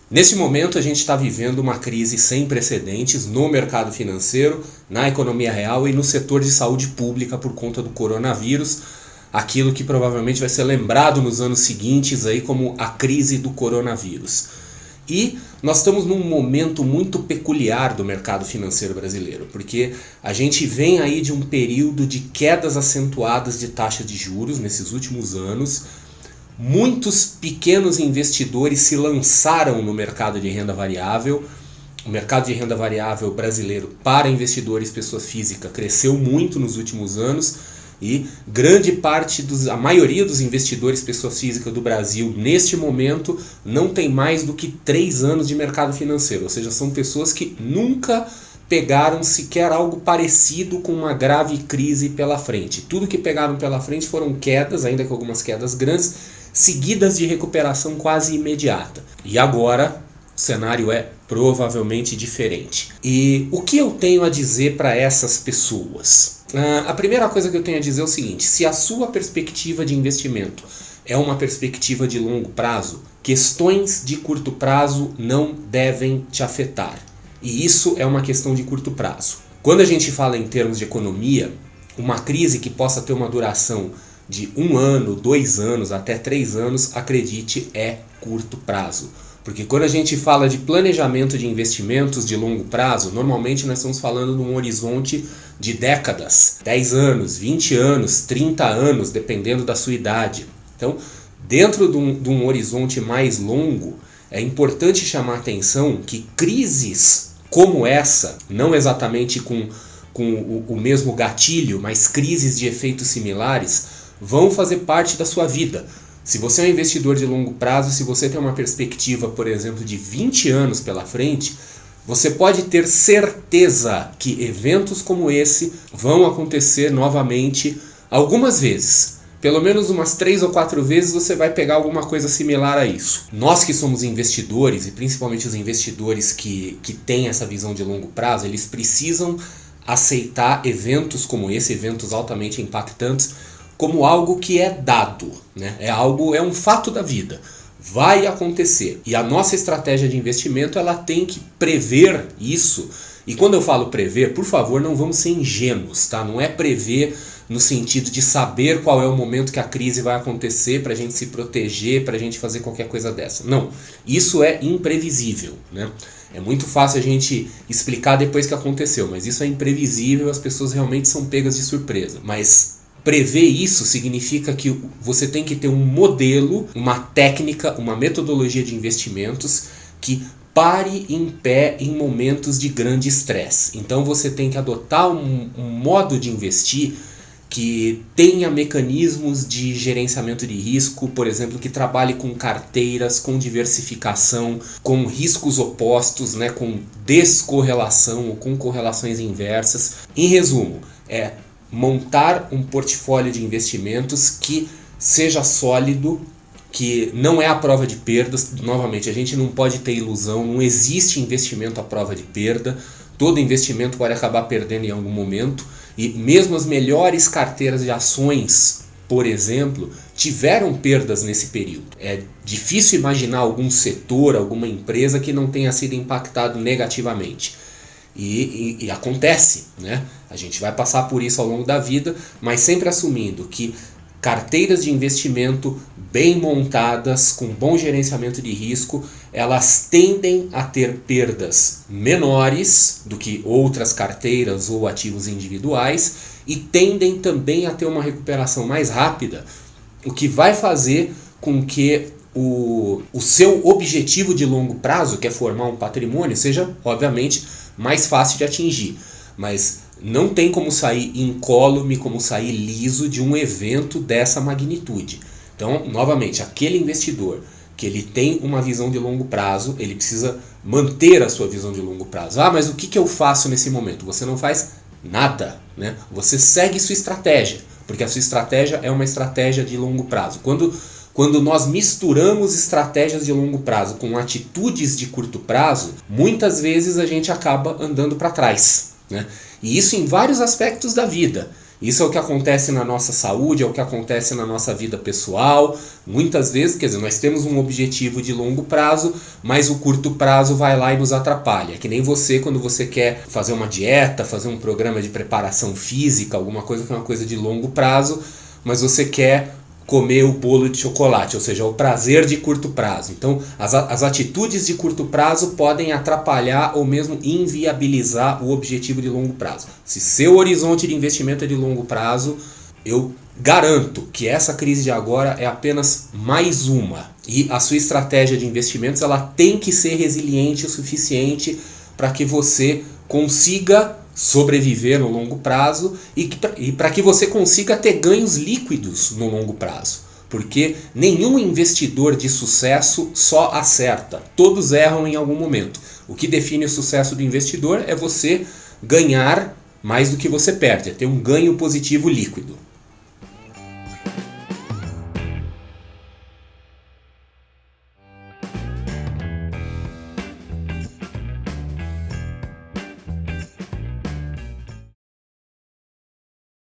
Nesse momento a gente está vivendo uma crise sem precedentes no mercado financeiro, na economia real e no setor de saúde pública por conta do coronavírus, aquilo que provavelmente vai ser lembrado nos anos seguintes aí como a crise do coronavírus. E nós estamos num momento muito peculiar do mercado financeiro brasileiro, porque a gente vem aí de um período de quedas acentuadas de taxa de juros nesses últimos anos. Muitos pequenos investidores se lançaram no mercado de renda variável. O mercado de renda variável brasileiro para investidores pessoa física cresceu muito nos últimos anos e grande parte a maioria dos investidores pessoa física do Brasil neste momento não tem mais do que 3 anos de mercado financeiro, ou seja, são pessoas que nunca pegaram sequer algo parecido com uma grave crise pela frente. Tudo que pegaram pela frente foram quedas, ainda que algumas quedas grandes, seguidas de recuperação quase imediata. E agora o cenário é provavelmente diferente. E o que eu tenho a dizer para essas pessoas? A primeira coisa que eu tenho a dizer é o seguinte: se a sua perspectiva de investimento é uma perspectiva de longo prazo, questões de curto prazo não devem te afetar. E isso é uma questão de curto prazo. Quando a gente fala em termos de economia, uma crise que possa ter uma duração de 1 ano, 2 anos, até 3 anos, acredite, é curto prazo. Porque quando a gente fala de planejamento de investimentos de longo prazo, normalmente nós estamos falando de um horizonte de décadas, 10 anos, 20 anos, 30 anos, dependendo da sua idade. Então, dentro de um horizonte mais longo, é importante chamar a atenção que crises como essa, não exatamente com o mesmo gatilho, mas crises de efeitos similares, vão fazer parte da sua vida. Se você é um investidor de longo prazo, se você tem uma perspectiva, por exemplo, de 20 anos pela frente, você pode ter certeza que eventos como esse vão acontecer novamente algumas vezes. Pelo menos umas 3 ou 4 vezes você vai pegar alguma coisa similar a isso. Nós que somos investidores, e principalmente os investidores que têm essa visão de longo prazo, eles precisam aceitar eventos como esse, eventos altamente impactantes, como algo que é dado, né? É um fato da vida. Vai acontecer. E a nossa estratégia de investimento, ela tem que prever isso. E quando eu falo prever, por favor, não vamos ser ingênuos, tá? Não é prever no sentido de saber qual é o momento que a crise vai acontecer para a gente se proteger, para a gente fazer qualquer coisa dessa. Não, isso é imprevisível, né? É muito fácil a gente explicar depois que aconteceu, mas isso é imprevisível, as pessoas realmente são pegas de surpresa. Mas prever isso significa que você tem que ter um modelo, uma técnica, uma metodologia de investimentos que pare em pé em momentos de grande estresse. Então você tem que adotar um modo de investir que tenha mecanismos de gerenciamento de risco, por exemplo, que trabalhe com carteiras, com diversificação, com riscos opostos, né, com descorrelação ou com correlações inversas. Em resumo, montar um portfólio de investimentos que seja sólido, que não é a prova de perdas. Novamente, a gente não pode ter ilusão, não existe investimento à prova de perda. Todo investimento pode acabar perdendo em algum momento, e mesmo as melhores carteiras de ações, por exemplo, tiveram perdas nesse período. É difícil imaginar algum setor, alguma empresa que não tenha sido impactado negativamente. E acontece, né? A gente vai passar por isso ao longo da vida, mas sempre assumindo que carteiras de investimento bem montadas, com bom gerenciamento de risco, elas tendem a ter perdas menores do que outras carteiras ou ativos individuais e tendem também a ter uma recuperação mais rápida, o que vai fazer com que o seu objetivo de longo prazo, que é formar um patrimônio, seja, obviamente, mais fácil de atingir. Mas não tem como sair incólume, como sair liso de um evento dessa magnitude. Então, novamente, aquele investidor que ele tem uma visão de longo prazo, ele precisa manter a sua visão de longo prazo. Ah, mas o que eu faço nesse momento? Você não faz nada, né? Você segue sua estratégia, porque a sua estratégia é uma estratégia de longo prazo. Quando nós misturamos estratégias de longo prazo com atitudes de curto prazo, muitas vezes a gente acaba andando para trás, né? E isso em vários aspectos da vida. Isso é o que acontece na nossa saúde, é o que acontece na nossa vida pessoal. Muitas vezes, quer dizer, nós temos um objetivo de longo prazo, mas o curto prazo vai lá e nos atrapalha. É que nem você, quando você quer fazer uma dieta, fazer um programa de preparação física, alguma coisa que é uma coisa de longo prazo, mas você quer comer o bolo de chocolate, ou seja, o prazer de curto prazo. Então, as atitudes de curto prazo podem atrapalhar ou mesmo inviabilizar o objetivo de longo prazo. Se seu horizonte de investimento é de longo prazo, eu garanto que essa crise de agora é apenas mais uma. E a sua estratégia de investimentos ela tem que ser resiliente o suficiente para que você consiga sobreviver no longo prazo e para que você consiga ter ganhos líquidos no longo prazo. Porque nenhum investidor de sucesso só acerta. Todos erram em algum momento. O que define o sucesso do investidor é você ganhar mais do que você perde, é ter um ganho positivo líquido.